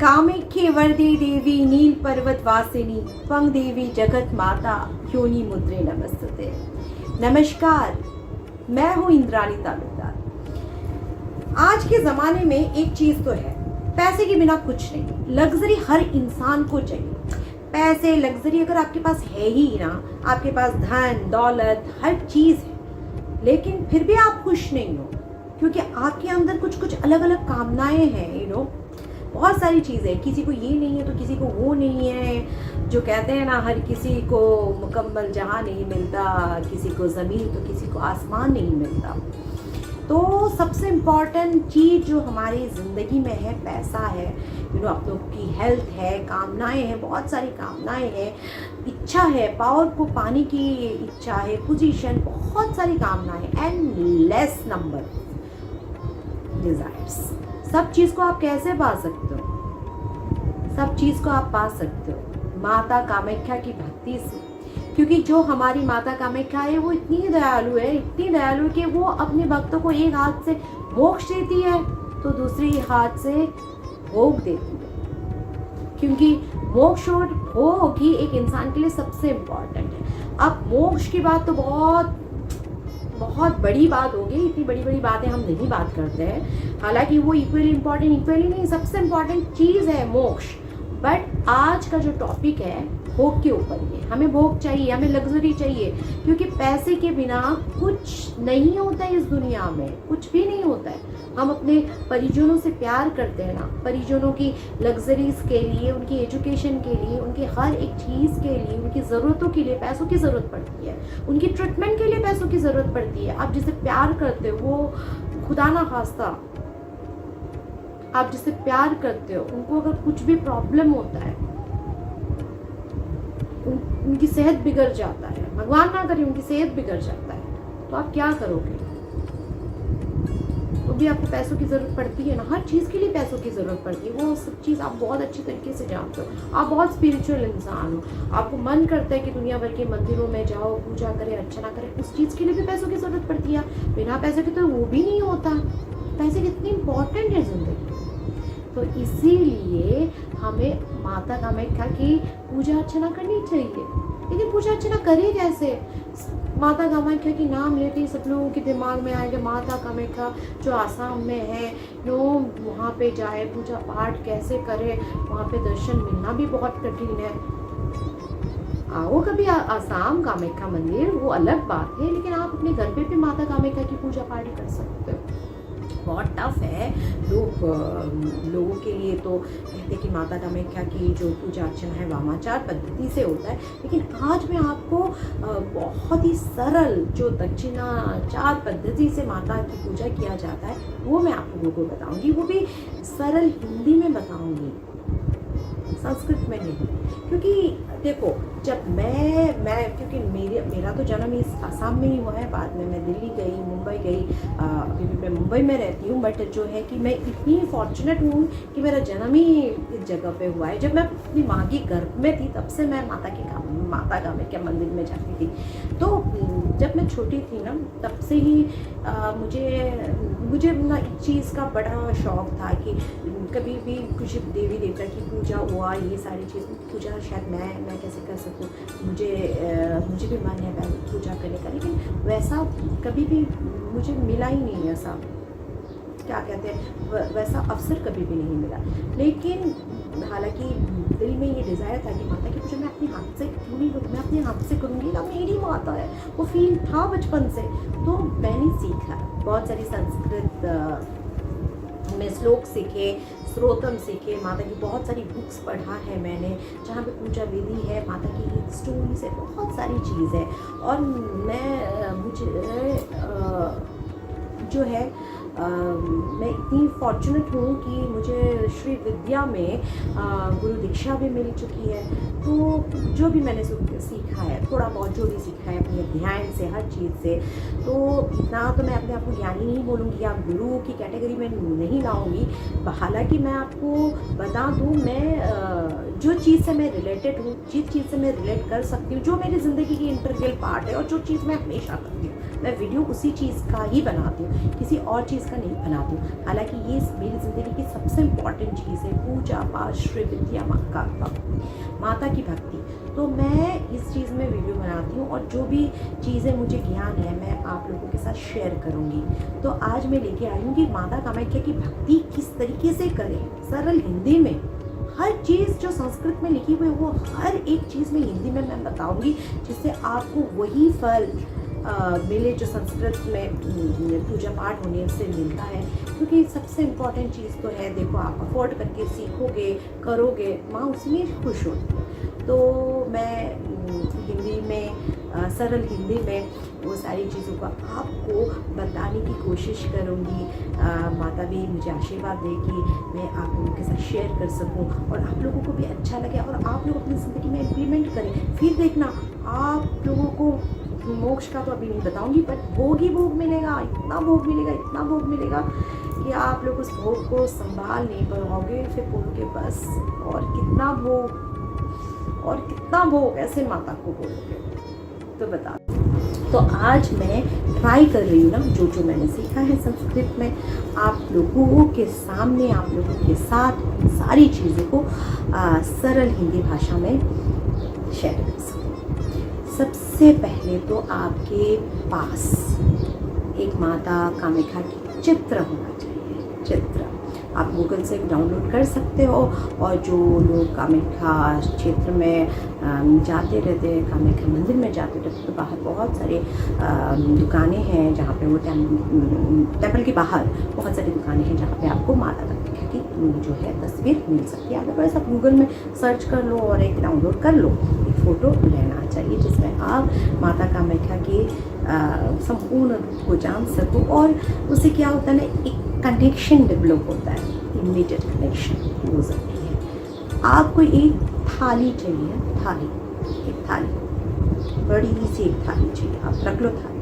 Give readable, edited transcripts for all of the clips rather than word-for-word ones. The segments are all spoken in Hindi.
कामेख्ये वरदे देवी नील पर्वत वासिनी पंग देवी जगत माता योनि मुद्रे नमस्ते। नमस्कार, मैं हूँ इंद्राणी तालुकदार। आज के ज़माने में एक चीज़ तो है, पैसे के बिना कुछ नहीं। लग्जरी हर इंसान को चाहिए। पैसे लग्जरी अगर आपके पास है ही ना, आपके पास धन दौलत हर चीज़ है, लेकिन फिर भी आप खुश नहीं हो क्योंकि आपके अंदर कुछ कुछ अलग अलग कामनाएं हैं। बहुत सारी चीज़ें, किसी को ये नहीं है तो किसी को वो नहीं है। जो कहते हैं ना, हर किसी को मुकम्मल जहाँ नहीं मिलता, किसी को ज़मीन तो किसी को आसमान नहीं मिलता। तो सबसे इम्पॉर्टेंट चीज़ जो हमारी ज़िंदगी में है, पैसा है। आप लोग की हेल्थ है, कामनाएं हैं, बहुत सारी कामनाएं हैं, इच्छा है, पावर को पाने की इच्छा है, पोजीशन, बहुत सारी कामनाएं एंड लेस नंबर डिज़ायर्स। सब चीज़ को आप कैसे पा सकते हो? सब चीज़ को आप पा सकते हो माता कामाख्या की भक्ति से, क्योंकि जो हमारी माता कामाख्या है वो इतनी दयालु है, इतनी दयालु कि वो अपने भक्तों को एक हाथ से मोक्ष देती है तो दूसरी हाथ से भोग देती है, क्योंकि मोक्ष और भोग ही एक इंसान के लिए सबसे इम्पोर्टेंट है। अब मोक्ष की बात तो बहुत बड़ी बात होगी, इतनी बड़ी बड़ी बातें हम नहीं बात करते हैं। हालांकि वो इक्वली नहीं, सबसे इम्पॉर्टेंट चीज़ है मोक्ष। बट आज का जो टॉपिक है भोग के ऊपर ही है। हमें भोग चाहिए, हमें लग्जरी चाहिए, क्योंकि पैसे के बिना कुछ नहीं होता है इस दुनिया में, कुछ भी नहीं होता है। हम अपने परिजनों से प्यार करते हैं ना, परिजनों की लग्जरीज के लिए, उनकी एजुकेशन के लिए, उनकी हर एक चीज़ के लिए, उनकी ज़रूरतों के लिए पैसों की ज़रूरत पड़ती है, उनकी ट्रीटमेंट के लिए पैसों की ज़रूरत पड़ती है। आप जिसे प्यार करते हो, वो खुदा ना खास्ता आप जिसे प्यार करते हो, उनको अगर कुछ भी प्रॉब्लम होता है, उनकी सेहत बिगड़ जाता है, भगवान ना करे उनकी सेहत बिगड़ जाता है, तो आप क्या करोगे? तो भी आपको पैसों की ज़रूरत पड़ती है ना, हर चीज़ के लिए पैसों की ज़रूरत पड़ती है। वो सब चीज़ आप बहुत अच्छी तरीके से जानते हो। आप बहुत स्पिरिचुअल इंसान हो, आपको मन करता है कि दुनिया भर के मंदिरों में जाओ, पूजा करें, अर्चना करें, उस चीज़ के लिए भी पैसों की ज़रूरत पड़ती है। बिना पैसे के तो वो भी नहीं होता। पैसे कितनी इम्पोर्टेंट है ज़िंदगी। तो इसीलिए हमें माता कामाख्या की पूजा अर्चना करनी चाहिए। लेकिन पूजा अर्चना करें कैसे? माता कामाख्या की नाम लेते ही सब लोगों के दिमाग में आएगा माता कामाख्या जो आसाम में है, लोग वहाँ पे जाए, पूजा पाठ कैसे करें, वहाँ पे दर्शन मिलना भी बहुत कठिन है। आओ कभी आसाम कामाख्या मंदिर, वो अलग बात है, लेकिन आप अपने घर पे भी माता कामाख्या की पूजा पाठ कर सकते हो। बहुत टफ है लोगों के लिए। तो कहते कि माता कामाख्या की जो पूजा अर्चना है वामाचार पद्धति से होता है, लेकिन आज मैं आपको बहुत ही सरल जो दक्षिणाचार पद्धति से माता की पूजा किया जाता है वो मैं आप लोगों को बताऊंगी। वो भी सरल हिंदी में बताऊंगी, संस्कृत में नहीं। क्योंकि देखो, जब मैं क्योंकि मेरा तो जन्म इस आसाम में ही हुआ है, बाद में मैं दिल्ली गई, मुंबई गई, अभी भी मैं मुंबई में रहती हूँ। बट जो है कि मैं इतनी फॉर्चुनेट हूँ कि मेरा जन्म ही इस जगह पे हुआ है। जब मैं अपनी माँ के गर्भ में थी तब से मैं माता कामाख्या मंदिर में जाती थी। तो जब मैं छोटी थी ना, तब से ही मुझे ना इस चीज़ का बड़ा शौक़ था कि कभी भी कुछ देवी देवता की पूजा हुआ, ये सारी चीज़ पूजा शायद मैं कैसे कर सकूँ, मुझे भी मन है पूजा करने का, लेकिन वैसा कभी भी मुझे मिला ही नहीं, ऐसा क्या कहते हैं वैसा अवसर कभी भी नहीं मिला। लेकिन हालांकि दिल में ये डिज़ायर था कि माता की पूजा मैं अपने हाथ से क्यों नहीं करूँ, मैं अपने हाथ से करूँगी ना, मेरी माता है। वो फील था बचपन से। तो मैंने सीखा बहुत सारी संस्कृत में श्लोक सीखे, स्रोतम सीखे, माता की बहुत सारी बुक्स पढ़ा है मैंने, जहाँ पे पूजा विधि है, माता की स्टोरीज है, बहुत सारी चीज़ है। और मुझे जो है मैं इतनी फॉर्चुनेट हूँ कि मुझे श्री विद्या में गुरु दीक्षा भी मिल चुकी है। तो जो भी मैंने सीखा है, थोड़ा बहुत जो भी सीखा है अपने अध्ययन से, हर चीज़ से, तो इतना तो मैं अपने आप को ज्ञानी नहीं बोलूँगी, आप गुरु की कैटेगरी में नहीं लाऊंगी। हालांकि मैं आपको बता दूँ, मैं जो चीज़ से मैं रिलेटेड हूँ, जिस चीज़ से मैं रिलेट कर सकती हूँ, जो मेरी ज़िंदगी की इंटीग्रल पार्ट है और जो चीज़ मैं हमेशा करती हूँ, मैं वीडियो उसी चीज़ का ही बनाती हूँ, किसी और चीज़ चीज़ का नहीं बनाती हूँ। हालांकि ये मेरी ज़िंदगी की सबसे इम्पॉर्टेंट चीज़ है, पूजा पाठ, श्री विद्या माता की भक्ति। तो मैं इस चीज़ में वीडियो बनाती हूँ और जो भी चीज़ें मुझे ज्ञान है मैं आप लोगों के साथ शेयर करूँगी। तो आज मैं लेके आई हूँ कि माता कामाख्या की भक्ति किस तरीके से करें, सरल हिंदी में। हर चीज़ जो संस्कृत में लिखी हुई है वो हर एक चीज़ में हिंदी में मैं बताऊंगी, जिससे आपको वही फल मिले जो संस्कृत में पूजा पाठ होने से मिलता है। क्योंकि सबसे इम्पॉर्टेंट चीज़ तो है, देखो आप अफोर्ड करके सीखोगे, करोगे, माँ उसमें खुश होती है। तो मैं हिंदी में सरल हिंदी में वो सारी चीज़ों को आपको बताने की कोशिश करूँगी। माता भी मुझे आशीर्वाद दे कि मैं आप लोगों के साथ शेयर कर सकूँ और आप लोगों को भी अच्छा लगे और आप लोग अपनी ज़िंदगी में इम्प्लीमेंट करें। फिर देखना आप लोगों को मोक्ष का तो अभी नहीं बताऊंगी, बट भोग ही भोग मिलेगा, इतना भोग मिलेगा, इतना भोग मिलेगा कि आप लोग उस भोग को संभाल नहीं पाओगे। फिर बोलोगे बस और कितना भोग ऐसे माता को बोलोगे। तो बता, तो आज मैं ट्राई कर रही हूँ ना जो मैंने सीखा है संस्कृत में, आप लोगों के सामने, आप लोगों के साथ सारी चीज़ों को सरल हिंदी भाषा में शेयर कर सकूँ। सबसे पहले तो आपके पास एक माता कामाख्या की चित्र होना चाहिए। चित्र आप गूगल से डाउनलोड कर सकते हो, और जो लोग कामाख्या क्षेत्र में जाते रहते हैं, कामाख्या मंदिर में जाते रहते, तो बाहर बहुत सारे दुकानें हैं जहाँ पे वो टेम्पल के बाहर बहुत सारी दुकानें हैं जहाँ पे आपको माता कामाख्या की जो है तस्वीर मिल सकती है। आप बस आप गूगल में सर्च कर लो और एक डाउनलोड कर लो, एक फ़ोटो लेना चाहिए जिसमें आप माता कामाख्या के संपूर्ण रूप को जान सको। और उससे क्या होता है ना, एक कनेक्शन डेवलप होता है, इमीडिएट कनेक्शन हो सकती है। आपको एक थाली चाहिए, एक थाली बड़ी सी एक थाली चाहिए, आप रख लो थाली।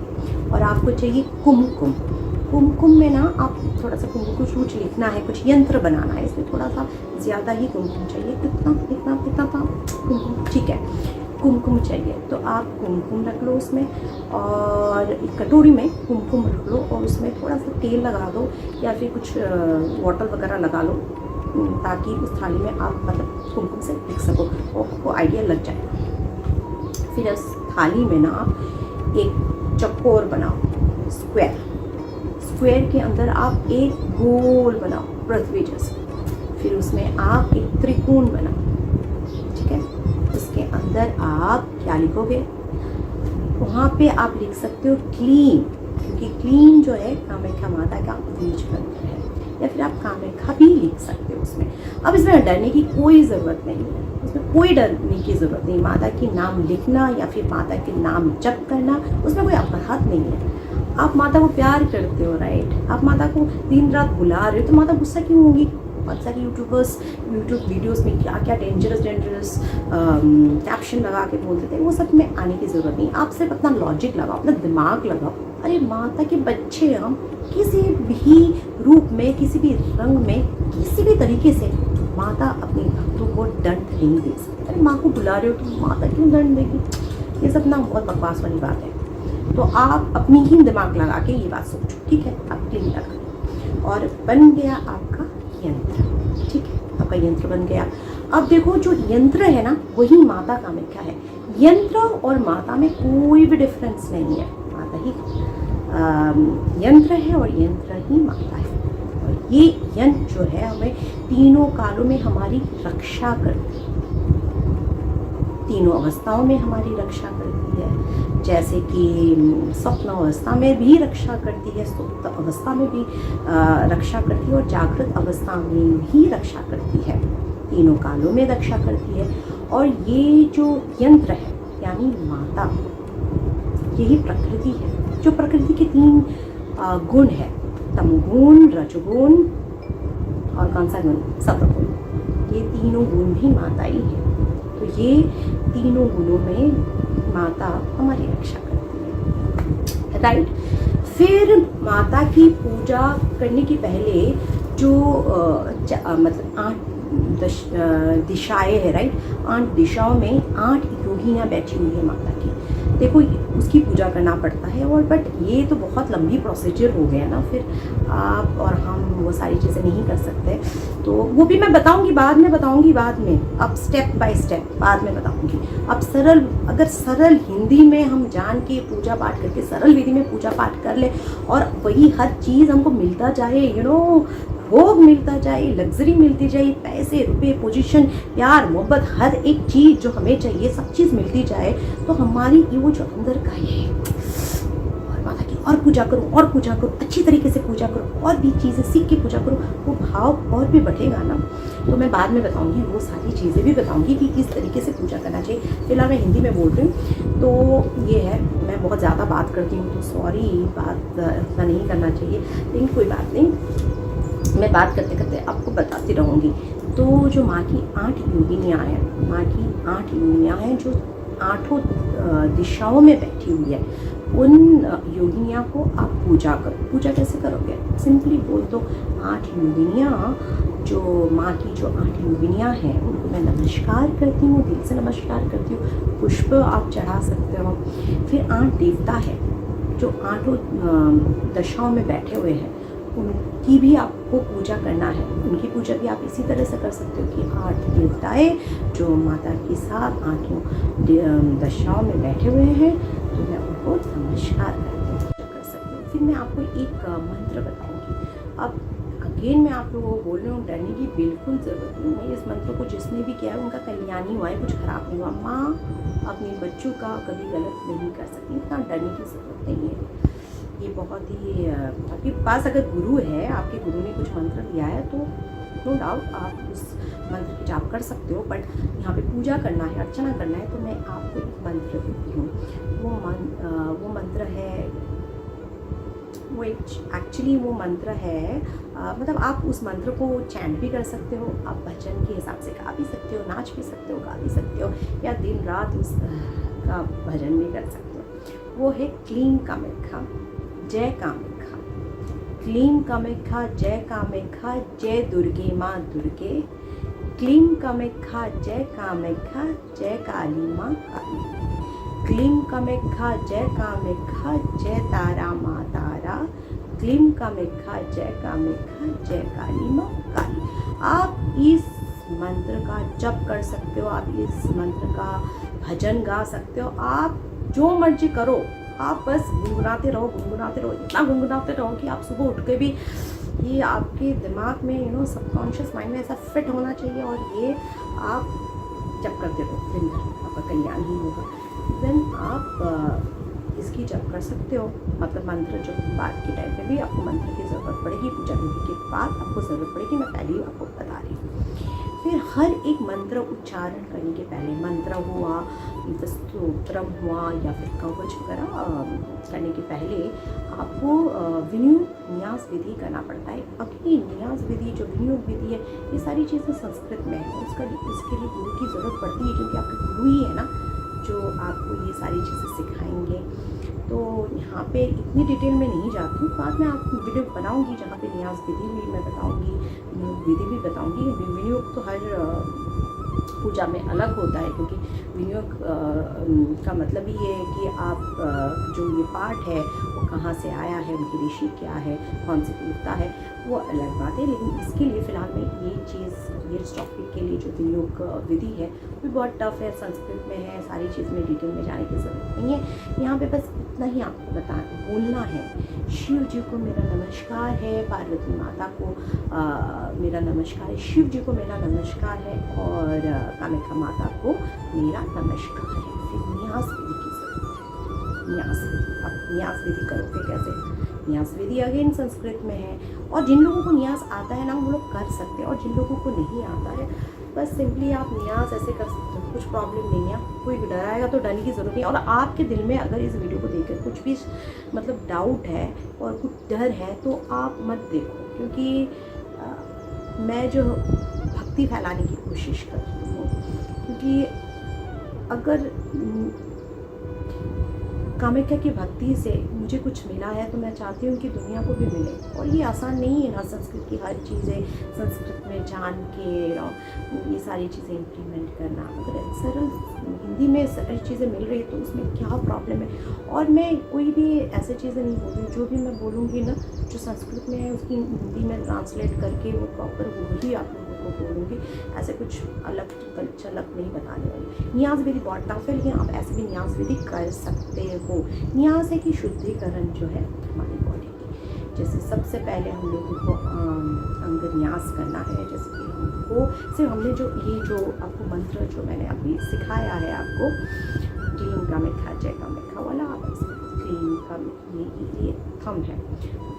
और आपको चाहिए कुमकुम में ना आप थोड़ा सा कुमकुम, कुछ लिखना है, कुछ यंत्र बनाना है, इसलिए थोड़ा सा ज़्यादा ही कुमकुम चाहिए। कितना था कुमकुम, ठीक है, कुमकुम चाहिए तो आप कुमकुम रख लो उसमें, और एक कटोरी में कुमकुम रख लो और उसमें थोड़ा सा तेल लगा दो या फिर कुछ वाटर वगैरह लगा लो, ताकि उस थाली में आप मतलब कुमकुम से लिख सको और आपको आइडिया लग जाए। फिर उस थाली में ना आप एक चौकोर बनाओ, स्क्वायर के अंदर आप एक गोल बनाओ पृथ्वी जैसा। फिर उसमें आप एक त्रिकोण बनाओ, ठीक है। उसके अंदर आप क्या लिखोगे, वहाँ पे आप लिख सकते हो क्लीन, क्योंकि क्लीन जो है कामाख्या माता का बीज मंत्र है, या फिर आप कामाख्या भी लिख सकते हो उसमें। अब इसमें डरने की कोई ज़रूरत नहीं है, उसमें कोई डरने की ज़रूरत नहीं। माता के नाम लिखना या फिर माता के नाम जप करना, उसमें कोई अपराध नहीं है। आप माता को प्यार करते हो, राइट, आप माता को दिन रात बुला रहे हो, तो माता गुस्सा क्यों होगी। बहुत सारे यूट्यूब वीडियोस में क्या डेंजरस कैप्शन लगा के बोल देते हैं, वो सब में आने की ज़रूरत नहीं। आप सिर्फ अपना लॉजिक लगाओ, अपना दिमाग लगाओ। अरे माता के बच्चे हम किसी भी रूप में, किसी भी रंग में, किसी भी तरीके से माता अपने भक्तों को दंड नहीं दे सकती। अरे माँ को बुला रहे हो तो माता क्यों दंड देगी, ये सब ना बहुत बकवास वाली बात है। तो आप अपनी ही दिमाग लगा के ये बात सोचो, ठीक है। आप क्लीन लगा और बन गया आपका यंत्र, ठीक है, आपका यंत्र बन गया। अब देखो जो यंत्र है ना वही माता कामाख्या है। यंत्र और माता में कोई भी डिफरेंस नहीं है, माता ही यंत्र है और यंत्र ही माता है। और ये यंत्र जो है हमें तीनों कालों में हमारी रक्षा करती है, तीनों अवस्थाओं में हमारी रक्षा करती है। जैसे कि स्वप्न अवस्था में भी रक्षा करती है, सुप्त अवस्था में भी रक्षा करती है, और जागृत अवस्था में भी रक्षा करती है, तीनों कालों में रक्षा करती है। और ये जो यंत्र है यानी माता, यही प्रकृति है, जो प्रकृति के 3 गुण है, तमोगुण, रजोगुण और कौन सा गुण, सत्वगुण। ये तीनों गुण भी माता ही है। तो ये तीनों गुणों में माता हमारी रक्षा करती है, राइट। फिर माता की पूजा करने के पहले जो मतलब 8 दिशाएं है, राइट, 8 दिशाओं में 8 योग योगिनियाँ बैठी हुई है माता की, देखो उसकी पूजा करना पड़ता है। और बट ये तो बहुत लंबी प्रोसीजर हो गया ना, फिर आप और हम वो सारी चीज़ें नहीं कर सकते। तो वो भी मैं बताऊंगी, बाद में, अब स्टेप बाय स्टेप बाद में बताऊंगी। अब अगर सरल हिंदी में हम जान के पूजा पाठ करके सरल विधि में पूजा पाठ कर ले और वही हर चीज़ हमको मिलता जाए, भोग मिलता जाए, लग्जरी मिलती जाए, पैसे, रुपए, पोजीशन, प्यार, मोहब्बत, हर एक चीज़ जो हमें चाहिए सब चीज़ मिलती जाए, तो हमारी वो जो अंदर का है और माता की और पूजा करो, अच्छी तरीके से पूजा करो, और भी चीज़ें सीख के पूजा करो, वो भाव और भी बढ़ेगा ना। तो मैं बाद में बताऊंगी, वो सारी चीज़ें भी बताऊंगी कि किस तरीके से पूजा करना चाहिए। फिलहाल मैं हिंदी में बोल रही हूँ, तो ये है, मैं बहुत ज़्यादा बात करती हूँ तो सॉरी, बात इतना नहीं करना चाहिए, लेकिन कोई बात नहीं, मैं बात करते करते आपको बताती रहूँगी। तो जो माँ की 8 योगिनियाँ हैं, जो 8 दिशाओं में बैठी हुई है, उन योगिनियाँ को आप पूजा करो। पूजा कैसे करोगे? सिंपली बोल दो 8 योगिनियाँ, जो माँ की जो 8 योगिनियाँ हैं उनको मैं नमस्कार करती हूँ, दिल से नमस्कार करती हूँ। पुष्प आप चढ़ा सकते हो। फिर 8 देवता है जो 8 दशाओं में बैठे हुए हैं, उनकी भी आपको पूजा करना है। उनकी पूजा भी आप इसी तरह से कर सकते हो कि 8 देवताएं जो माता के साथ 8 दशाओं में बैठे हुए हैं, तो मैं उनको नमस्कार करके कर सकती हूँ। फिर मैं आपको एक मंत्र बताऊंगी। अब अगेन मैं आप लोगों को बोल रही हूँ, डरने की बिल्कुल ज़रूरत नहीं है। इस मंत्र को जिसने भी किया है उनका कल्याण ही हुआ है, कुछ खराब नहीं हुआ। माँ अपने बच्चों का कभी गलत नहीं कर सकती, इतना डरने की ज़रूरत नहीं है। ये बहुत ही आपके पास अगर गुरु है, आपके गुरु ने कुछ मंत्र दिया है, तो नो डाउट आप उस मंत्र की जाप कर सकते हो। बट यहाँ पे पूजा करना है, अर्चना करना है, तो मैं आपको एक मंत्र देती हूँ। वो मंत्र है, वो एक्चुअली वो मंत्र है, मतलब आप उस मंत्र को चैंट भी कर सकते हो, आप भजन के हिसाब से गा भी सकते हो, नाच भी सकते हो, गा भी सकते हो, या दिन रात उसका भजन भी कर सकते हो। वो है क्लीं कामाख्या जय कामाख्या, क्लीं कामाख्या जय कामाख्या, जय दुर्गे माँ दुर्गे, क्लीं कामाख्या जय कामाख्या, जय काली माँ काली, क्लीं कामाख्या जय कामाख्या, जय तारा माँ तारा, क्लीं कामाख्या जय कामाख्या, जय काली माँ काली। आप इस मंत्र का जप कर सकते हो, आप इस मंत्र का भजन गा सकते हो, आप जो मर्जी करो, आप बस गुनगुनाते रहो, इतना गुनगुनाते रहो कि आप सुबह उठ के भी ये आपके दिमाग में सबकॉन्शियस माइंड में ऐसा फिट होना चाहिए, और ये आप जप करते रहो, दिन भर आपका कल्याण ही होगा। देन आप इसकी जप कर सकते हो, मतलब मंत्र जो बाद के टाइम पे भी आपको मंत्र की ज़रूरत पड़ेगी, पूजा करने के बाद आपको ज़रूरत पड़ेगी, मैं पहले ही आपको बता रही हूँ। फिर हर एक मंत्र उच्चारण करने के पहले, मंत्र हुआ, स्तोत्रम हुआ, या फिर कवच वगैरह करने के पहले आपको विनियोग न्यास विधि करना पड़ता है। अभी न्यास विधि जो विनियोग विधि है, ये सारी चीज़ें संस्कृत में है, इसके लिए गुरु की ज़रूरत पड़ती है, क्योंकि आपके गुरु ही है ना जो आपको ये सारी चीज़ें सिखाएंगे। तो यहाँ पे इतनी डिटेल में नहीं जाती हूँ, बाद में आप वीडियो बनाऊँगी जहाँ पे न्यास विधि भी मैं बताऊँगी, विनियोग विधि भी बताऊँगी। विनियोग तो हर पूजा में अलग होता है, क्योंकि विनियोग का मतलब ही ये है कि आप जो ये पाठ है वो कहाँ से आया है, उनकी ऋषि क्या है, कौन सी देवता है, वो अलग बात है। लेकिन इसके लिए फ़िलहाल मैं ये चीज़, ये टॉपिक के लिए जो विनियोग विधि है वो भी बहुत टफ है, संस्कृत में है, सारी चीज़ में डिटेल में जाने की ज़रूरत नहीं है। यहाँ पे बस इतना ही आपको बोलना है। शिव जी को मेरा नमस्कार है, पार्वती माता को मेरा नमस्कार है, शिव जी को मेरा नमस्कार है, और कामाख्या माता को मेरा नमस्कार है। फिर न्यास विधि की ज़रूरत है। न्यास विधि, अब न्यास विधि करोगे कैसे? न्यास विधि अगेन संस्कृत में है, और जिन लोगों को न्यास आता है ना वो लोग कर सकते हैं, और जिन लोगों को नहीं आता है बस सिंपली आप न्यास ऐसे कर सकते हो, कुछ प्रॉब्लम नहीं है। कोई डराएगा तो डरने की ज़रूरत नहीं। और आपके दिल में अगर इस वीडियो को देखकर कुछ भी मतलब डाउट है और कुछ डर है तो आप मत देखो, क्योंकि मैं जो भक्ति फैलाने की कोशिश कर रही हूँ, क्योंकि अगर कामाख्या की भक्ति से मुझे कुछ मिला है तो मैं चाहती हूँ कि दुनिया को भी मिले। और ये आसान नहीं है ना, संस्कृत की हर चीज़ें संस्कृत में जान के ये सारी चीज़ें इम्प्लीमेंट करना। अगर सरल हिंदी में सरल चीज़ें मिल रही तो उसमें क्या प्रॉब्लम है। और मैं कोई भी ऐसी चीज़ें नहीं बोल रही, जो भी मैं बोलूँगी ना जो संस्कृत में है उसकी हिंदी में ट्रांसलेट करके वो प्रॉपर वही आप लोगों को बोलूँगी। ऐसे कुछ अलग चलक नहीं बताने वाली। न्यास विधि बहुत टफ है, लेकिन आप ऐसे भी न्यास विधि कर सकते हो। न्यास है कि शुद्धिकरण जो है हमारी बॉडी की। जैसे सबसे पहले हम लोगों को अंग न्यास करना है। जैसे कि हमको सिर्फ हमने जो ये जो आपको मंत्र जो मैंने अभी सिखाया है आपको, क्लीन का मिठा जय का मिठा वाला, आप क्लीन का ये थम है,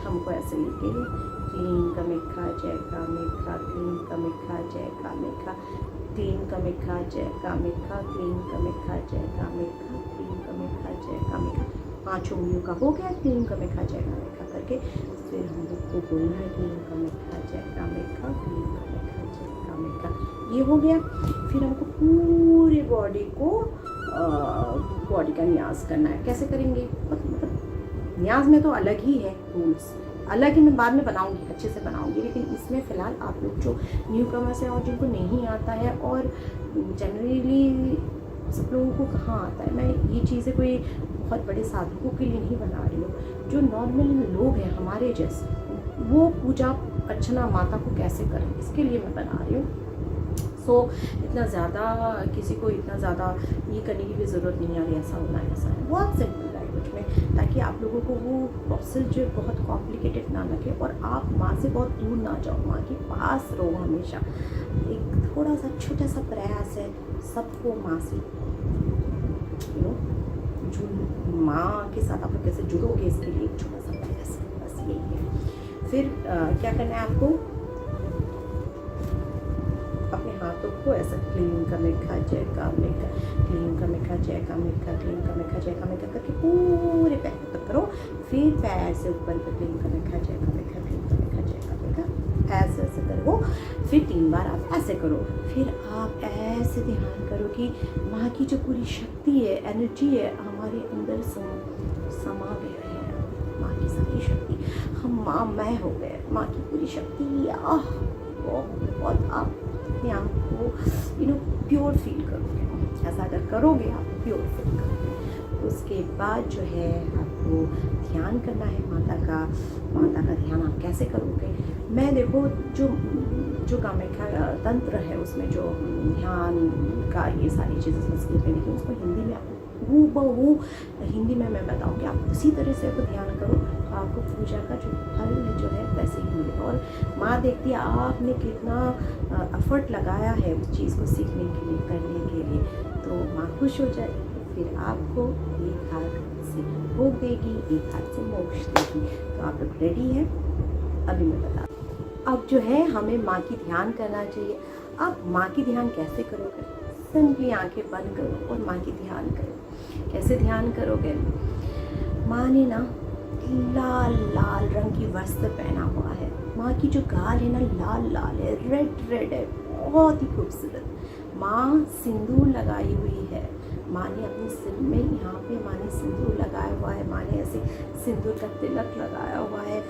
थम को ऐसे लेके क्लीन का मिठा जय का मिठा, क्लीन का मिठा जय का मिठा, क्लीन का मिठा जय का मिठा, क्लीन का मिठा जय का मिठा, क्लीन का मिठा जय का मिठा। 5 उंगलियों का हो गया क्लीन का मिठा जय का मिठा करके। फिर हम लोग को बोलना है क्लीन का मिठा जय का मिठा, क्लीन का मिठा जय का मिठा। ये हो गया। फिर हमको पूरे बॉडी को बॉडी का न्यास करना है। कैसे करेंगे मतलब न्यास में तो अलग ही है रूल्स, अलग ही मैं बाद में बनाऊंगी, अच्छे से बनाऊंगी। लेकिन इसमें फ़िलहाल आप लोग जो न्यू कमर्स हैं और जिनको नहीं आता है, और जनरली सब लोगों को कहाँ आता है, मैं ये चीज़ें कोई बहुत बड़े साधकों के लिए नहीं बना रही हूँ। जो नॉर्मल लोग हैं हमारे जैसे, वो पूजा अर्चना माता को कैसे करें, इसके लिए मैं बना रही हूँ। इतना ज़्यादा किसी को इतना ज़्यादा ये करने की भी ज़रूरत नहीं है, ऐसा होना है ऐसा है। बहुत सिंपल लैंग्वेज में, ताकि आप लोगों को वो प्रोसेस जो बहुत कॉम्प्लिकेटेड ना लगे और आप माँ से बहुत दूर ना जाओ, माँ के पास रहो हमेशा। एक थोड़ा सा छोटा सा प्रयास है सबको माँ से माँ के साथ आप लोग कैसे जुड़ोगे, इसके लिए एक छोटा सा प्रयास है, बस यही है। फिर क्या करना है आपको, अपने हाथों को ऐसा क्लीन का मिठा जय का मिठा, क्लीन का मिठा जय का मिठा, क्लीन का मिठा जय का मिठा करके पूरे पैर तक करो। फिर पैर से ऊपर पे क्लीन का मिठा जय का मिठा, क्लीन का मिठा जय का मिठा, ऐसे ऐसे करो। फिर 3 बार आप ऐसे करो। फिर आप ऐसे ध्यान करो कि माँ की जो पूरी शक्ति है, एनर्जी है, हमारे अंदर समा गया है। माँ की सारी शक्ति, हम माँ मैं हो गए, माँ की पूरी शक्ति बहुत आप अपने आप को प्योर फील करोगे। ऐसा अगर करोगे आप प्योर फील करोगे। उसके बाद जो है आपको ध्यान करना है माता का। माता का ध्यान आप कैसे करोगे, मैं देखो जो कामाख्या तंत्र है उसमें जो ध्यान का ये सारी चीज़ें संस्कृत में लिखी, उसको हिंदी में आपको हूबहू हिंदी में मैं बताऊँगी। आप उसी तरह से आपको ध्यान करो तो आपको पूजा का जो फल जो है वैसे ही मिलेगा। और माँ देखती है आपने कितना एफर्ट लगाया है उस चीज़ को सीखने के लिए, करने के लिए, तो माँ खुश हो जाएगी। फिर आपको एक हाथ से भोग देगी, एक हाथ से मोक्ष देगी। तो आप लोग रेडी हैं? अभी मैं बता, अब जो है हमें माँ की ध्यान करना चाहिए। आप माँ की ध्यान कैसे करोगे, सिंपली आंखें बंद करो और माँ की ध्यान करो। कैसे ध्यान करोगे, माँ ने ना लाल लाल रंग की वस्त्र पहना हुआ है, माँ की जो गाल है ना लाल लाल है, रेड है, बहुत ही खूबसूरत। माँ सिंदूर लगाई हुई है, माँ ने अपने सिर में यहाँ पे माँ ने सिंदूर लगाया हुआ है, माँ ने ऐसे सिंदूर का तिलक लगाया हुआ है।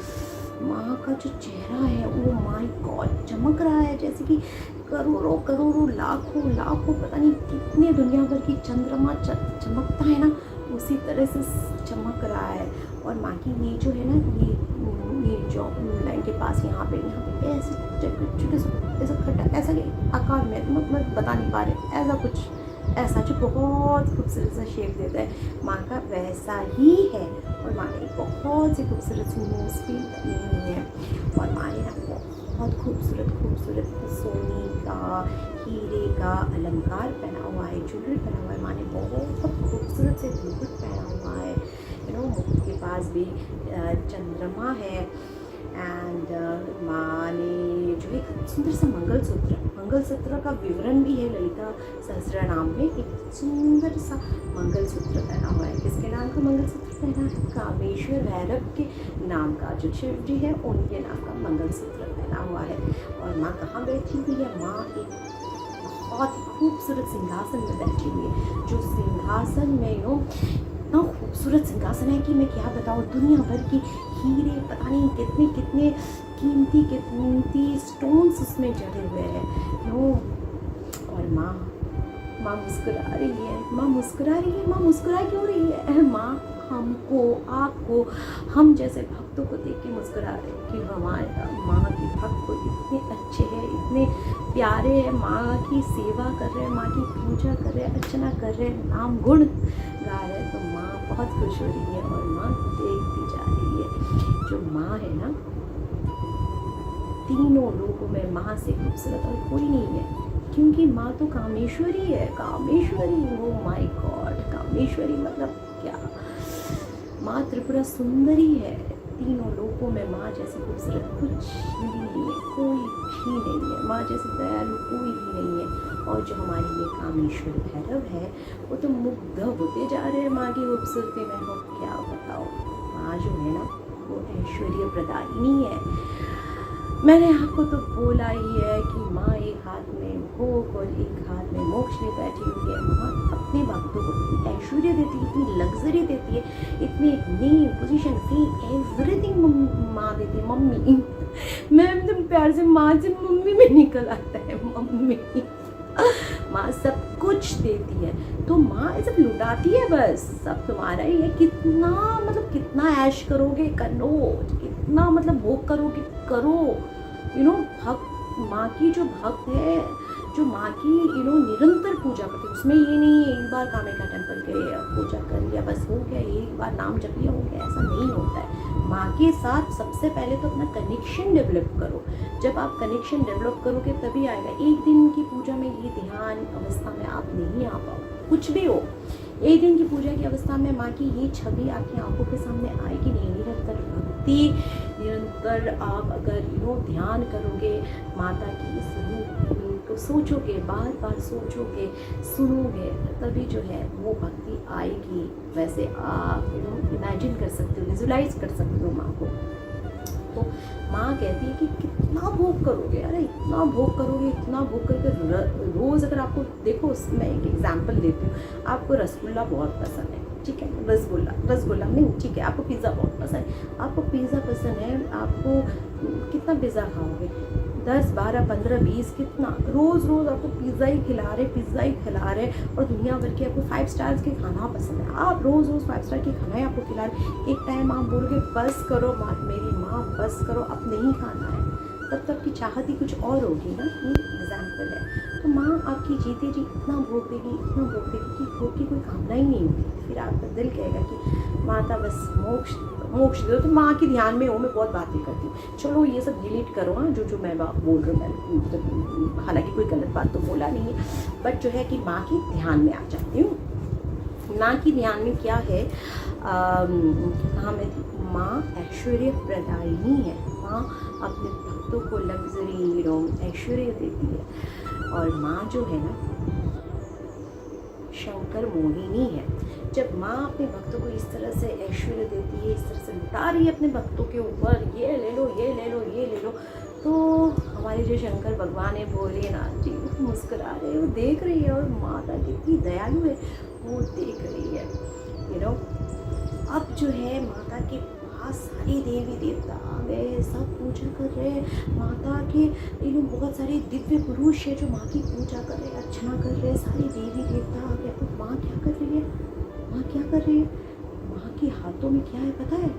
माँ का जो चेहरा है वो माय गॉड चमक रहा है, जैसे कि करोड़ों करोड़ों लाखों पता नहीं कितने दुनिया भर की चंद्रमा चमकता है ना, उसी तरह से चमक रहा है। और माँ की ये जो है ना ये जो लाइन के पास यहाँ पे ऐसे छोटे ऐसा खट्टा ऐसा आकार में मैं बता नहीं पा रहे, ऐसा कुछ ऐसा जो बहुत खूबसूरत सा शेप देता है माँ का, वैसा ही है। और माँ ने बहुत सी खूबसूरत सी मूव्स भी की हुई है। और माँ ने ना बहुत खूबसूरत सोने का हीरे का अलंकार पहना हुआ है, ज्वेलरी पहना हुआ है। माँ ने बहुत खूबसूरत से मुकुट पहना हुआ है, मुकुट के पास भी चंद्रमा है। एंड माँ ने जो एक सुंदर सा मंगलसूत्र का विवरण भी है ललिता सहस्त्र नाम में, एक सुंदर सा मंगलसूत्र पहना हुआ है। किसके नाम का मंगलसूत्र पहना है, कामेश्वर भैरव के नाम का, जो शिव जी है उनके नाम का मंगलसूत्र पहना हुआ है। और माँ कहाँ बैठी हुई है, माँ एक बहुत ही खूबसूरत सिंहासन में बैठी हुई है, जो सिंहासन में इतना खूबसूरत सिंहासन है कि मैं क्या बताऊँ, दुनिया भर की हीरे, पता नहीं कितने कितने कीमती स्टोन्स उसमें जड़े हुए हैं नो। और माँ मुस्कुरा रही है, माँ मुस्कुरा रही है। माँ मुस्कुरा क्यों रही है? माँ हमको, आपको, हम जैसे भक्तों को देख के मुस्कुरा रहे हैं कि हमारे माँ के भक्त को इतने अच्छे हैं, इतने प्यारे हैं, माँ की सेवा कर रहे हैं, माँ की पूजा कर रहे हैं, अर्चना कर रहे हैं, नाम गुण गा रहे हैं। तो माँ बहुत खुश हो रही है और माँ देखती जा रही है। जो माँ है ना, तीनों लोगों में माँ से खूबसूरत और कोई नहीं है, क्योंकि माँ तो कामेश्वरी है। Kameshwari, oh my God, Kameshwari मतलब क्या? माँ त्रिपुरा सुंदरी है। तीनों लोगों में माँ जैसी खूबसूरत कुछ भी नहीं है, कोई भी नहीं है। माँ जैसी दयालु कोई भी नहीं है। और जो हमारे ये कामेश्वर भैरव है, वो तो मुग्ध होते जा रहे हैं माँ की खूबसूरती में। हो क्या बताओ, माँ जो है ना, वो ऐश्वर्य प्रदायिनी है। मैंने आपको तो बोला ही है कि माँ एक हाथ में भोग और एक हाथ में मोक्ष ले बैठी हुई है। माँ अपने भक्तों को इतनी ऐश्वर्य देती है, इतनी लग्जरी देती है, इतनी नेम, पोजीशन, फेम, एवरीथिंग माँ देती है। मम्मी मैं एकदम प्यार से माँ से मम्मी में निकल आता है, मम्मी। माँ सब कुछ देती है, तो माँ सब लुटाती है, बस सब तुम्हारा ही है। कितना मतलब कितना ऐश करोगे करो, कितना मतलब भोग करोगे करो। भक्त, माँ की जो भक्त है, जो माँ की निरंतर पूजा करते हैं, उसमें ये नहीं है एक बार कामाख्या टेम्पल गए पूजा कर लिया बस हो गया, एक बार नाम जप लिया हो गया, ऐसा नहीं होता है। माँ के साथ सबसे पहले तो अपना कनेक्शन डेवलप करो। जब आप कनेक्शन डेवलप करोगे तभी आएगा। एक दिन की पूजा में ये ध्यान अवस्था में आप नहीं आ पाओ, कुछ भी हो, एक दिन की पूजा की अवस्था में माँ की ये छवि आपकी आंखों के सामने आएगी नहीं। निरंतर भक्ति, निरंतर आप अगर ध्यान करोगे, माता की इस रूप को सोचोगे, बार बार सोचोगे, सुनोगे, तभी जो है वो भक्ति आएगी। वैसे आप इमेजिन कर सकते हो, विजुलाइज कर सकते हो माँ को। तो माँ कहती है कि कितना भोग करोगे, अरे इतना भोग करोगे, इतना भोग करके रोज़ अगर आपको देखो, मैं एक एग्जांपल देती हूँ। आपको रसगुल्ला बहुत पसंद है, ठीक है, रसगुल्ला नहीं, ठीक है, आपको पिज़्ज़ा बहुत पसंद है, आपको पिज़्ज़ा पसंद है, आपको कितना पिज़्ज़ा खाओगे? 10, 12, 15, 20, कितना? रोज़ आपको पिज़्ज़ा ही खिला रहे और दुनिया भर के आपको 5 स्टार्स के खाना पसंद है, आप रोज़ 5 स्टार के खाना ही आपको खिला रहे। एक टाइम आप बोलोगे बस करो मेरी माँ, बस करो, अब नहीं खाना है, तब आपकी चाहत ही कुछ और होगी ना। ये एग्जाम्पल है। तो माँ आपकी जीते जी इतना भोग देगी कि भोग की कोई कामना ही नहीं होगी। फिर आपका दिल कहेगा कि माता बस मोक्ष दो। तो माँ के ध्यान में हो, मैं बहुत बातें करती हूँ, चलो ये सब डिलीट करो। हाँ, जो मैं बोल रही हूँ, मैं हालांकि कोई गलत बात तो बोला नहीं है, बट जो है कि माँ की ध्यान में आ जाती हूँ। माँ की ध्यान में क्या है, कहाँ में थी? माँ ऐश्वर्य प्रदायिनी है। माँ अपने भक्तों को लग्जरी ऐश्वर्य देती है। और माँ जो है ना, शंकर मोहिनी है। जब माँ अपने भक्तों को इस तरह से ऐश्वर्य देती है, इस तरह से लुटा रही है अपने भक्तों के ऊपर, ये ले लो, ये ले लो, ये ले लो, तो हमारे जो शंकर भगवान है, भोलेनाथ जी, वो मुस्कुरा रहे हैं, वो देख रही है। और माता कितनी दयालु है, वो देख रही है। अब जो है माता के पास सारे देवी देवता आ गए, सब पूजा कर रहे हैं माता के। बहुत सारे दिव्य पुरुष है जो माँ की पूजा कर रहे हैं, अर्चना कर रहे हैं, सारे देवी देवता आ गए। तो माँ क्या कर रही है? माँ के हाथों में क्या है पता है?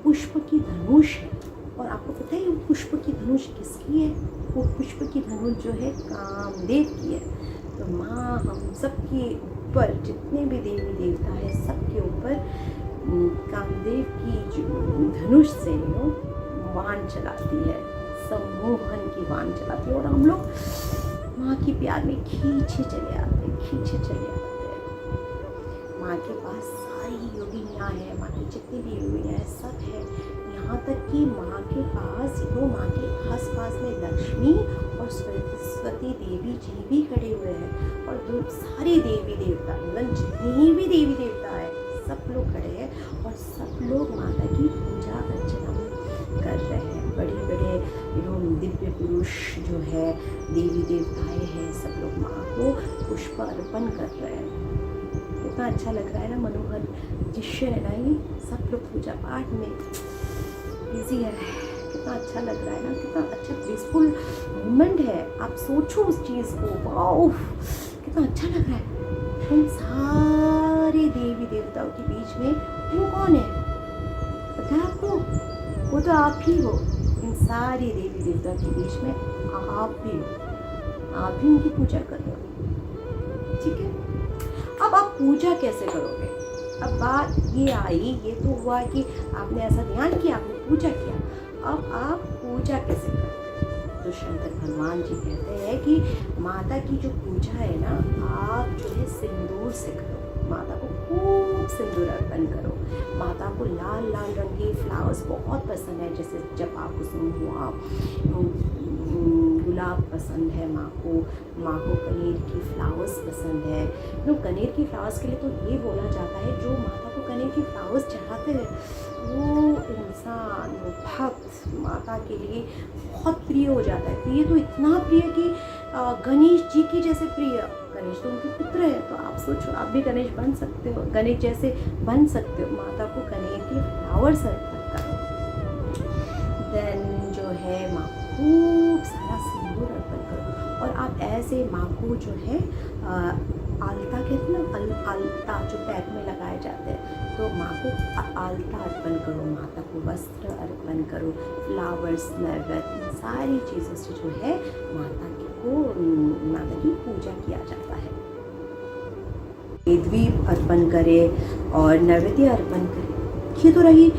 पुष्प की धनुष है। और आपको पता है वो पुष्प की धनुष किसकी है? वो पुष्प की धनुष जो है कामदेव की है। तो माँ हम सबके ऊपर, जितने भी देवी देवता है, सबके ऊपर कामदेव की जो धनुष से वाण चलाती है, सम्मोहन की वाण चलाती है। और हम लोग माँ की प्यार में खींचे चले आते हैं। माँ के पास सारी योगिनियाँ हैं, माँ की जितनी भी योगिनियाँ हैं सब है। यहाँ तक कि माँ के पास माँ के आस-पास में लक्ष्मी और सरस्वती देवी जी भी खड़े हुए हैं। और सारे देवी देवता, इवन जितनी भी देवी देवता है, सब लोग खड़े हैं और सब लोग माता की पूजा अर्चना कर रहे हैं। बड़े दिव्य पुरुष जो है, देवी देवताएं हैं, सब लोग माँ को पुष्प अर्पण कर रहे हैं। कितना अच्छा लग रहा है ना, मनोहर दृश्य है ना ये। सब लोग पूजा पाठ में बिजी है, कितना अच्छा लग रहा है ना, कितना अच्छा पीसफुल मोमेंट है। आप सोचो उस चीज़ को, वाओ कितना अच्छा लग रहा है। उन सारे देवी देवताओं के बीच में वो कौन है पता है आपको? वो तो आप ही हो। इन सारे देवी देवताओं के बीच में आप भी हो, आप भी उनकी पूजा कर रहे हो, ठीक है। अब आप पूजा कैसे करोगे? अब बात ये आई, ये तो हुआ कि आपने ऐसा ध्यान किया, आपने पूजा किया। अब आप पूजा कैसे करते हैं? तो शंकर भगवान जी कहते हैं कि माता की जो पूजा है ना, आप जो है सिंदूर से करो। माता को खूब सिंदूर अर्पण करो। माता को लाल लाल रंग के फ्लावर्स बहुत पसंद है, जैसे जपा कुसुम हुआ, गुलाब पसंद है माँ को कनेर की फ्लावर्स पसंद है। तो कनेर की फ्लावर्स के लिए तो ये बोला जाता है, जो माता को कनेर की फ्लावर्स चढ़ाते हैं वो इंसान, वो भक्त माता के लिए बहुत प्रिय हो जाता है। प्रिय तो इतना प्रिय कि गणेश जी की जैसे प्रिय। गणेश तो उनके पुत्र है, तो आप सोचो आप भी गणेश बन सकते हो, गणेश जैसे बन सकते हो। माता को कनेर के फ्लावर्स अर्पण करो। देन जो है माँ खूब सारा सिंदूर अर्पण करो। और आप ऐसे माँ को जो है आलता कहते हैं ना, आलता जो पैर में लगाए जाते हैं, तो माँ को आलता अर्पण करो। माता को वस्त्र अर्पण करो, फ्लावर्स, नैवेद्य, सारी चीज़ों से जो है माता की पूजा किया जाता है। द्वीप अर्पण करें और नैवेद्य अर्पण करें। ये तो रही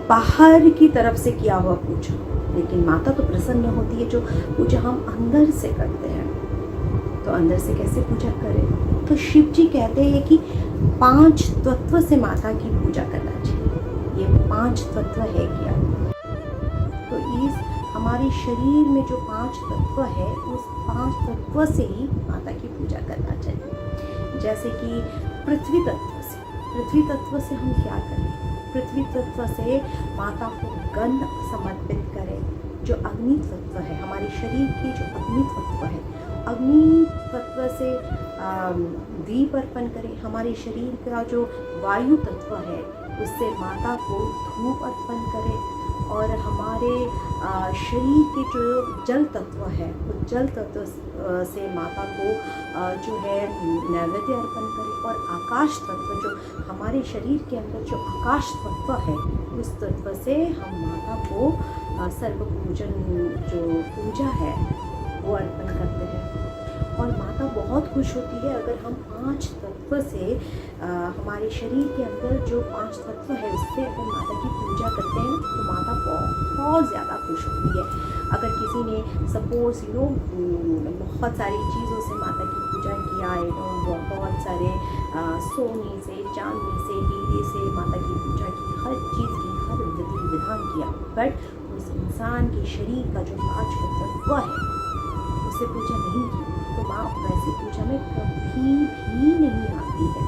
बाहर की तरफ से किया हुआ पूजा, लेकिन माता तो प्रसन्न होती है जो पूजा हम अंदर से करते हैं। तो अंदर से कैसे पूजा करें? तो शिव जी कहते हैं कि 5 तत्व से माता की पूजा करना चाहिए। ये 5 तत्व है क्या? तो इस हमारे शरीर में जो 5 तत्व है, उस 5 तत्व से ही माता की पूजा करना चाहिए। जैसे कि पृथ्वी तत्व से हम क्या करें? पृथ्वी तत्व से माता को गंध समर्पित करें। जो अग्नि तत्व है, हमारे शरीर की जो अग्नि तत्व है, अग्नि तत्व से दीप अर्पण करें। हमारे शरीर का जो वायु तत्व है, उससे माता को धूप अर्पण करें। और हमारे शरीर के जो जल तत्व है, उस जल तत्व से माता को जो है नैवेद्य अर्पण करें। और आकाश तत्व, जो हमारे शरीर के अंदर जो आकाश तत्व है, उस तत्व से हम माता को सर्व पूजन जो पूजा है वो अर्पण करते हैं। और माता बहुत खुश होती है अगर हम 5 तत्व से हमारे शरीर के अंदर जो 5 तत्व है उससे अगर माता की पूजा करते हैं, तो माता बहुत ज़्यादा खुश होती है। अगर किसी ने सपोज बहुत सारी चीज़ों से माता की पूजा किया है, बहुत सारे सोने से, चांदी से, हीरे से माता की पूजा की, हर चीज़ की, हर विधि विधान किया, बट उस इंसान के शरीर का जो 5 तत्व है उससे पूजा नहीं की, तो माँ वैसे पूजा में कभी भी नहीं आती है।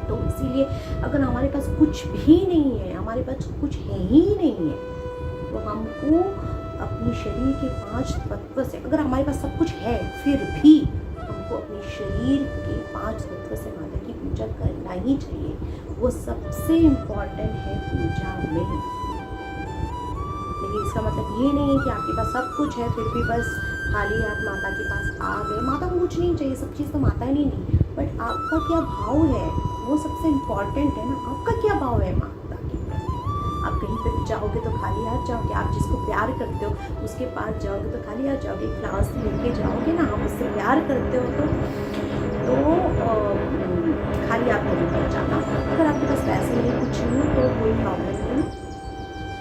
तो इसीलिए अगर हमारे पास कुछ भी नहीं है, हमारे पास कुछ है ही नहीं है, तो हमको अपने शरीर के 5 तत्व से, अगर हमारे पास सब कुछ है फिर भी हमको अपने शरीर के 5 तत्व से माता की पूजा करना ही चाहिए। वो सबसे इम्पॉर्टेंट है पूजा में। लेकिन इसका मतलब ये नहीं है कि आपके पास सब कुछ है फिर भी बस खाली हाथ माता के पास आ गए। माता को कुछ नहीं चाहिए, सब चीज़ तो माता ही नहीं, बट आपका क्या भाव है वो सबसे इम्पॉर्टेंट है ना। आपका क्या भाव है माता के प्रति? आप कहीं पे भी जाओगे तो खाली हाथ जाओगे, आप जिसको प्यार करते हो उसके पास जाओगे तो खाली हाथ जाओगे, फ्लावर्स लेके जाओगे ना, आप उससे प्यार करते हो तो खाली हाथ नहीं पहुँचाना। अगर आपके पास पैसे नहीं, कुछ नहीं, तो कोई प्रॉब्लम नहीं,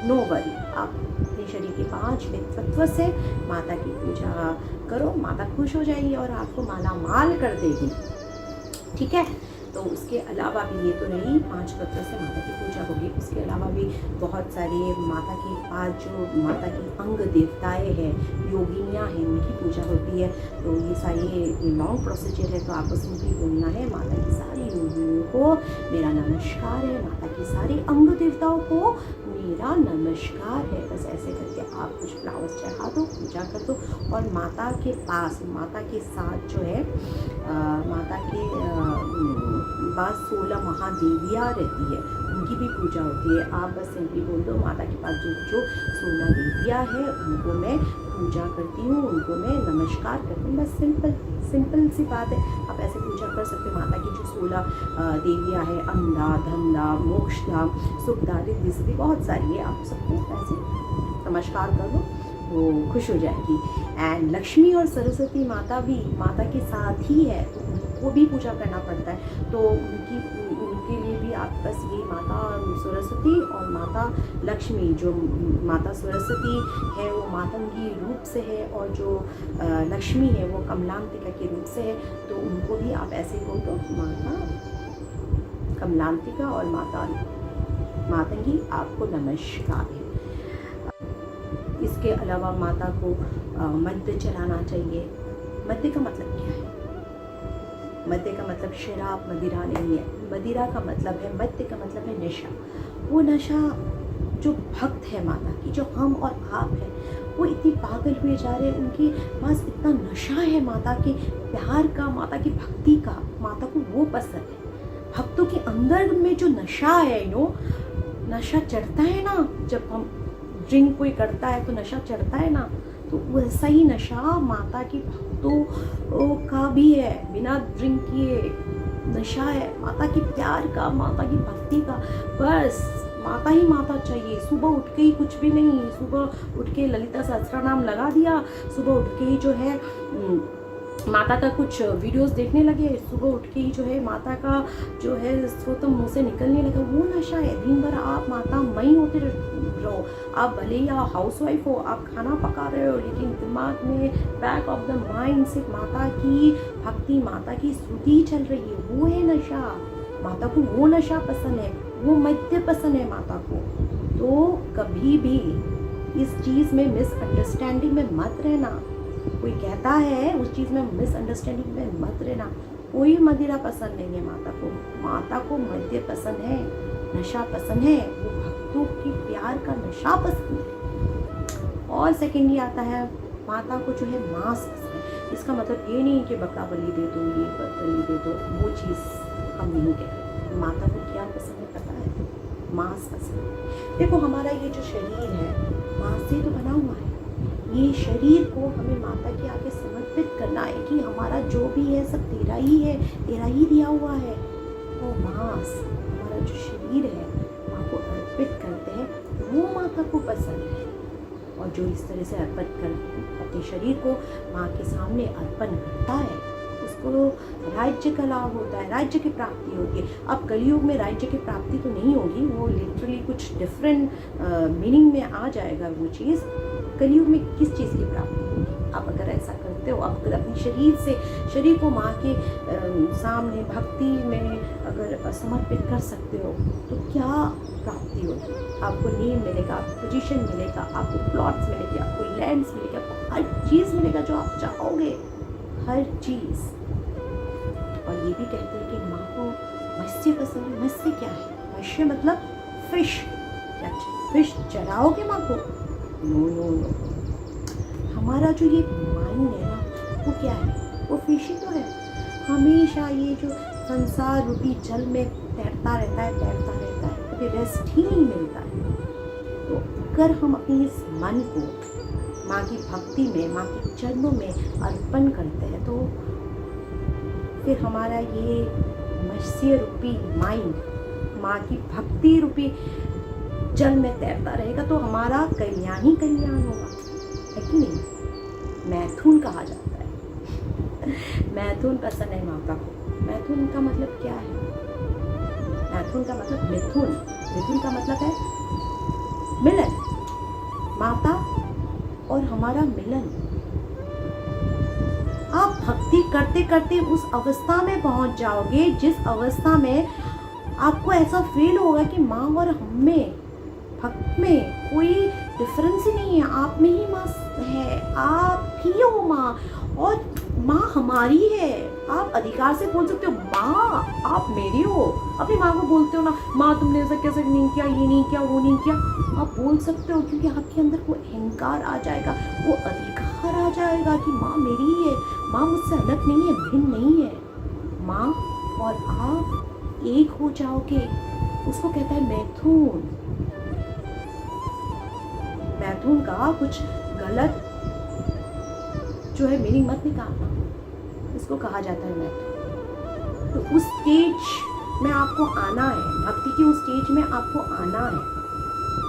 नो वरी। आप अपने शरीर के 5 तत्व से माता की पूजा करो, माता खुश हो जाएगी और आपको माला माल कर देगी, ठीक है। तो उसके अलावा भी ये तो नहीं 5 तत्व से माता की पूजा होगी, उसके अलावा भी बहुत सारे माता के पास जो माता की अंग देवताएं हैं, योगिनियाँ हैं, उनकी पूजा होती है। तो ये सारी लॉन्ग प्रोसीजर है, तो आपको सिंपली बोलना है माता की सारी योगियों को मेरा नमस्कार है, माता की सारी अंग देवताओं को मेरा नमस्कार है। बस ऐसे करके आप कुछ फ्लावर्स चढ़ा दो, पूजा कर दो। और माता के पास, माता के साथ जो है माता के पास 16 महादेवियाँ रहती है, उनकी भी पूजा होती है। आप बस सिंपली बोल दो माता के पास जो 16 देवियाँ हैं उनको मैं पूजा करती हूँ, उनको मैं नमस्कार करती हूँ। बस सिंपल सी बात है। आप ऐसे पूजा कर सकते हो। माता की जो 16 देवियाँ हैं, अन्नदा, धनदा, मोक्षदा, सुखदा, रिद्धि सिद्धि, बहुत सारी है। आप सबको ऐसे नमस्कार कर दो, वो खुश हो जाएगी। एंड लक्ष्मी और सरस्वती माता भी माता के साथ ही है, तो उनको भी पूजा करना पड़ता है। तो उनके लिए भी आप बस ये माता सरस्वती और माता लक्ष्मी, जो माता सरस्वती है वो मातंगी रूप से है, और जो लक्ष्मी है वो कमलांतिका के रूप से है। तो उनको भी आप ऐसे बोल दो, माता कमलांतिका और माता मातंगी, आपको नमस्कार है। इसके अलावा माता को मद्य चढ़ाना चाहिए। मद्य का मतलब क्या है? मद्य का मतलब शराब, मदिरा नहीं है। मदिरा का मतलब है, मद्य का मतलब है नशा। वो नशा जो भक्त है माता की, जो हम और आप हैं, वो इतनी पागल हुए जा रहे हैं, उनके पास इतना नशा है माता के प्यार का, माता की भक्ति का। माता को वो पसंद है। भक्तों के अंदर में जो नशा है, नशा चढ़ता है ना, जब हम ड्रिंक कोई करता है तो नशा चढ़ता है ना, तो वैसा ही नशा माता की भक्तों का भी है। बिना ड्रिंक किए नशा है माता के प्यार का, माता की भक्ति का। बस माता ही माता चाहिए। सुबह उठ के ही कुछ भी नहीं, सुबह उठ के ललिता सहस्त्रनाम लगा दिया, सुबह उठ के ही जो है माता का कुछ वीडियोस देखने लगे, सुबह उठ के ही जो है माता का जो है स्तोत्रम मुँह से निकलने लगा, वो नशा है। दिन भर आप माता मई होते रहो। आप भले ही हाउस वाइफ हो, आप खाना पका रहे हो, लेकिन दिमाग में बैक ऑफ द माइंड सिर्फ माता की भक्ति, माता की स्तुति चल रही है। वो है नशा। माता को वो नशा पसंद है, वो मद्य पसंद है माता को। तो कभी भी इस चीज़ में मिसअंडरस्टैंडिंग में मत रहना। कोई कहता है उस चीज़ में मिसअंडरस्टैंडिंग में मत रहना। कोई मदिरा पसंद नहीं है माता को। माता को मद्य पसंद है, नशा पसंद है, वो भक्तों की प्यार का नशा पसंद है। और सेकेंडली आता है माता को जो है मांस पसंद है। इसका मतलब ये नहीं कि बकरा बलि दे दो, ये बलि दे दो, वो चीज़ हम नहीं कह रहे। माता को क्या पसंद है पता है? मांस पसंद है। देखो हमारा ये जो शरीर है मांस से तो बना हुआ है। ये शरीर को हमें माता के आगे समर्पित करना है कि हमारा जो भी है सब तेरा ही है, तेरा ही दिया हुआ है। वो मांस, हमारा जो शरीर है, माँ को अर्पित करते हैं, वो माता को पसंद है। और जो इस तरह से अर्पित कर अपने शरीर को माँ के सामने अर्पण करता है, उसको राज्य का लाभ होता है, राज्य की प्राप्ति होती है। अब कलयुग में राज्य की प्राप्ति तो नहीं होगी, वो लिटरली कुछ डिफरेंट मीनिंग में आ जाएगा वो चीज़। कलयुग में किस चीज़ की प्राप्ति होगी? आप अगर ऐसा करते हो, आप अगर अपने शरीर को माँ के सामने भक्ति में अगर समर्पित कर सकते हो, तो क्या प्राप्ति होगी? आपको नेम मिलेगा, आपको पोजीशन मिलेगा, आपको प्लॉट्स मिलेगी, आपको लैंड्स मिलेगी, आपको हर चीज़ मिलेगा जो आप चाहोगे, हर चीज़। और ये भी कहते हैं कि माँ को मत्स्य पसंद है। मत्स्य क्या है? मत्स्य मतलब फिश। क्या फिश चढ़ाओगे माँ को? नो। हमारा जो ये माइंड है ना, वो क्या है? वो फिश ही तो है। हमेशा ये जो संसार रूपी जल में तैरता रहता है, कभी रेस्ट ही नहीं मिलता है। तो अगर हम अपने इस मन को माँ की भक्ति में, माँ के चरणों में अर्पण करते हैं, तो फिर हमारा ये मत्स्य रूपी माइंड माँ की भक्ति रूपी जल में तैरता रहेगा, तो हमारा कल्याण ही कल्याण होगा, है कि नहीं? मैथुन कहा जाता है। मैथुन पसंद है माता को। मैथुन का मतलब क्या है? मैथुन का मतलब मिथुन। मिथुन का मतलब है मिलन, माता और हमारा मिलन। आप भक्ति करते करते उस अवस्था में पहुंच जाओगे जिस अवस्था में आपको ऐसा फील होगा कि माँ और हम में, भक्त में कोई डिफरेंस ही नहीं है। आप में ही माँ है, आप ही हो माँ। और माँ हमारी है, आप अधिकार से बोल सकते हो माँ आप मेरी हो। अपनी माँ को बोलते हो ना, माँ तुमने ऐसा कैसे नहीं किया, ये नहीं किया, वो नहीं किया, आप बोल सकते हो, क्योंकि आपके अंदर वो अहंकार आ जाएगा, वो अधिकार आ जाएगा कि माँ मेरी ही है, माँ मुझसे अलग नहीं है, भिन्न नहीं है। माँ और आप एक हो जाओगे, उसको कहता है मैथुन। मैथुन का कुछ गलत जो है मीनिंग मत निकालना, इसको कहा जाता है मैथुन। तो उस स्टेज में आपको आना है, भक्ति की उस स्टेज में आपको आना है,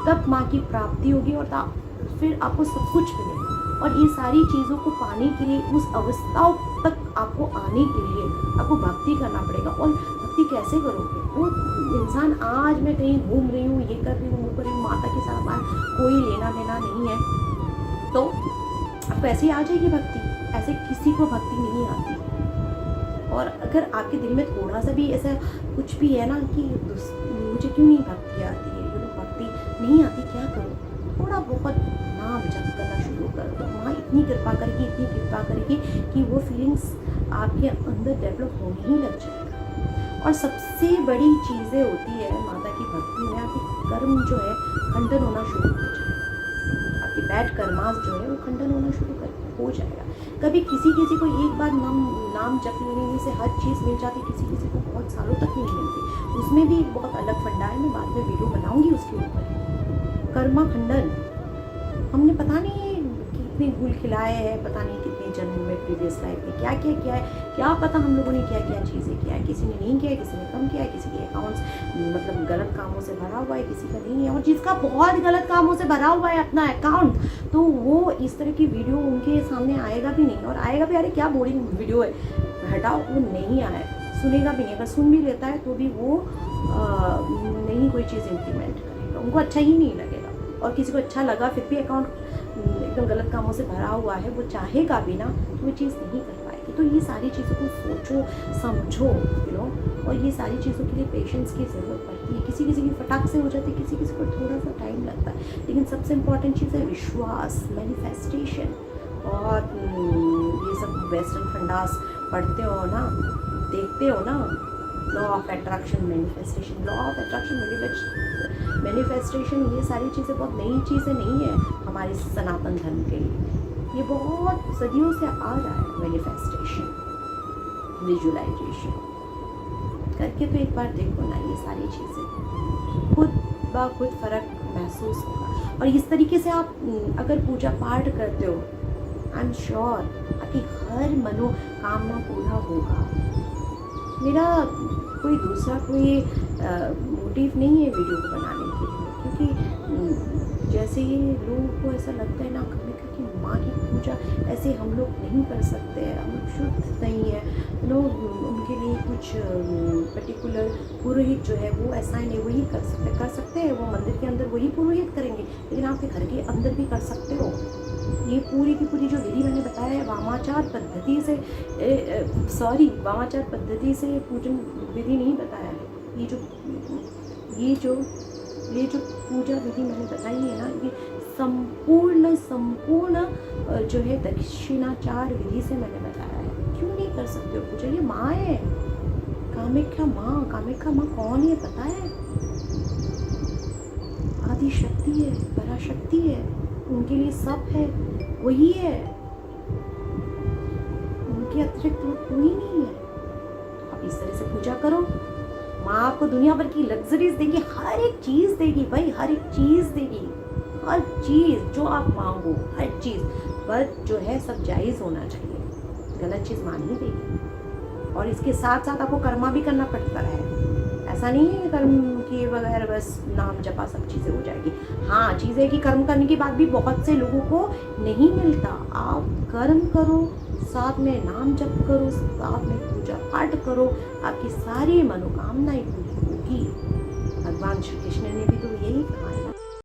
तब माँ की प्राप्ति होगी और फिर आपको सब कुछ मिलेगा। और ये सारी चीज़ों को पाने के लिए, उस अवस्थाओं तक आपको आने के लिए आपको भक्ति करना पड़ेगा। और भक्ति कैसे करोगे? वो इंसान, आज मैं कहीं घूम रही हूँ, ये कर रही हूँ, वो कर रही हूँ, माता के साथ कोई लेना देना नहीं है, तो आपको ऐसे ही आ जाएगी भक्ति। ऐसे किसी को भक्ति नहीं आती। और अगर आपके दिल में थोड़ा सा भी ऐसा कुछ भी है ना कि मुझे क्यों नहीं भक्ति आती है, भक्ति नहीं आती, क्या करो? थोड़ा बहुत नाम जप करना शुरू कर दो। माँ इतनी कृपा करेगी, इतनी कृपा करेगी कि वो फीलिंग्स आपके अंदर डेवलप होने ही लग जाएगा। और सबसे बड़ी चीज़ें होती है माता की भक्ति में, आपकी कर्म जो है खंडन होना शुरू हो जाएगा। आपकी बैड कर्मास जो है वो खंडन होना शुरू हो जाएगा। कभी किसी को एक बार नाम जप लेने से हर चीज़ मिल जाती, किसी को बहुत सालों तक नहीं मिलती। उसमें भी एक बहुत अलग फंडा है, मैं बाद में वीडियो बनाऊंगी उसके ऊपर। कर्मा खंडन, हमने पता नहीं कितने गुल खिलाए हैं, पता नहीं कितने जन्म में, प्रीवियस लाइफ में क्या क्या किया है, क्या पता हम लोगों ने क्या क्या चीज़ें किया है। किसी ने नहीं किया है, किसी ने कम किया है, किसी के अकाउंट्स मतलब गलत कामों से भरा हुआ है, किसी का नहीं है। और जिसका बहुत गलत कामों से भरा हुआ है अपना अकाउंट, तो वो इस तरह की वीडियो उनके सामने आएगा भी नहीं। और आएगा भी, अरे क्या बोरिंग वीडियो है, हटाओ, वो नहीं आए, सुनेगा भी नहीं। अगर सुन भी लेता है तो भी वो नहीं कोई चीज़ इम्प्लीमेंट करेगा, उनको अच्छा ही नहीं लगेगा। और किसी को अच्छा लगा, फिर भी अकाउंट एकदम गलत कामों से भरा हुआ है, वो चाहेगा भी ना तो वो चीज़ नहीं कर पाएगी। तो ये सारी चीज़ों को सोचो, समझो, और ये सारी चीज़ों के लिए पेशेंस की ज़रूरत पड़ती है। किसी की फटाक से हो जाती है, किसी को थोड़ा सा टाइम लगता है, लेकिन सबसे इम्पॉर्टेंट चीज़ है विश्वास, मैनिफेस्टेशन। और ये सब वेस्टर्न फंडास पढ़ते हो ना, देखते हो ना, law of attraction, manifestation, law of attraction, manifestation, ये सारी चीज़ें बहुत नई चीज़ें नहीं है हमारे सनातन धर्म के लिए। ये बहुत सदियों से आ रहा है। मैनिफेस्टेशन, विजुअलाइजेशन करके तो एक बार देखो ना, ये सारी चीज़ें खुद ब खुद फ़र्क महसूस होगा। और इस तरीके से आप अगर पूजा पाठ करते हो, आई एम श्योर आपकी हर मनोकामना पूरा होगा। मेरा कोई दूसरा कोई मोटिव नहीं है वीडियो को बनाने के लिए, क्योंकि जैसे ही लोगों को ऐसा लगता है ना कभी कि माँ की पूजा ऐसे हम लोग नहीं कर सकते हैं, हम लोग शुद्ध नहीं है, लोग उनके लिए कुछ पर्टिकुलर पुरोहित जो है वो ऐसा ही नहीं, वही कर सकते हैं, वो मंदिर के अंदर वही पुरोहित करेंगे, लेकिन आपके घर के अंदर भी कर सकते हो। ये पूरी की पूरी जो विधि मैंने बताया है वामाचार पद्धति से, वामाचार पद्धति से पूजन विधि नहीं बताया है। ये जो पूजा विधि मैंने बताई है ना, ये संपूर्ण जो है दक्षिणाचार विधि से मैंने बताया है। क्यों नहीं कर सकते हो पूजा? ये माँ है, कामाख्या माँ कौन है पता है? आदि शक्ति है, पराशक्ति है, उनके लिए सब है, वही है, उनके अतिरिक्त वो कोई नहीं है। तो आप इस तरह से पूजा करो, माँ आपको दुनिया भर की लग्जरीज देगी, हर एक चीज़ देगी भाई, हर एक चीज़ देगी, हर चीज़ जो आप मांगो, हर चीज़, पर जो है सब जायज़ होना चाहिए, गलत चीज़ मां नहीं देगी। और इसके साथ साथ आपको कर्मा भी करना पड़ता है, ऐसा नहीं है कर्म किए बगैर बस नाम जपा सब चीज़ें हो जाएगी। हाँ, चीज़ है कि कर्म करने के बाद भी बहुत से लोगों को नहीं मिलता। आप कर्म करो, साथ में नाम जप करो, साथ में पूजा पाठ करो, आपकी सारी मनोकामनाएं पूरी होगी। भगवान श्री कृष्ण ने भी तो यही कहा है।